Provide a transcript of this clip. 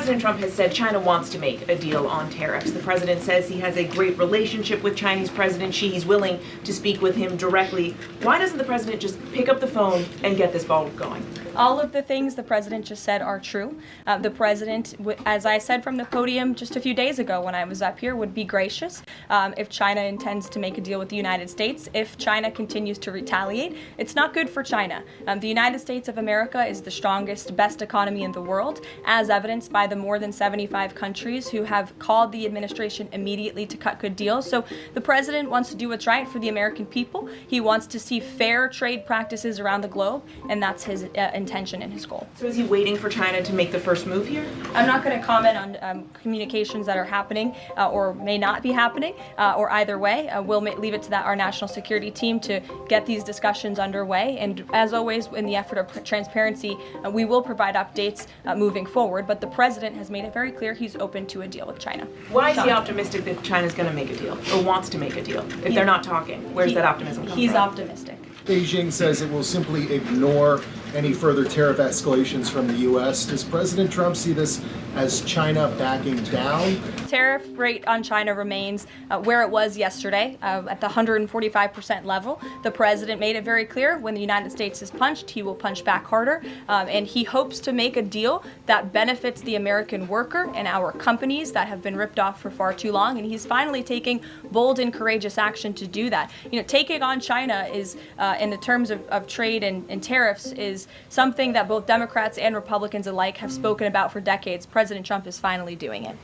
President Trump has said China wants to make a deal on tariffs. The president says he has a great relationship with Chinese President Xi. He's willing to speak with him directly. Why doesn't the president just pick up the phone and get this ball going? All of the things the president just said are true. The president, as I said from the podium just a few days ago when I was up here, would be gracious if China intends to make a deal with the United States. If China continues to retaliate, it's not good for China. The United States of America is the strongest, best economy in the world, as evidenced by the more than 75 countries who have called the administration immediately to cut good deals. So the president wants to do what's right for the American people. He wants to see fair trade practices around the globe, and that's his intention and his goal. So is he waiting for China to make the first move here? I'm not going to comment on communications that are happening or may not be happening, or either way. We'll leave it to our national security team to get these discussions underway. And as always, in the effort of transparency, we will provide updates moving forward. But the president has made it very clear he's open to a deal with China. Why is he optimistic that China's going to make a deal or wants to make a deal if they're not talking? Where's that optimism come from? He's optimistic. Beijing says it will simply ignore any further tariff escalations from the U.S. Does President Trump see this as China backing down? Tariff rate on China remains where it was yesterday, at the 145% level. The president made it very clear when the United States is punched, he will punch back harder, and he hopes to make a deal that benefits the American worker and our companies that have been ripped off for far too long, and he's finally taking bold and courageous action to do that. You know, taking on China is, in the terms of trade and tariffs, is something that both Democrats and Republicans alike have spoken about for decades. President Trump is finally doing it.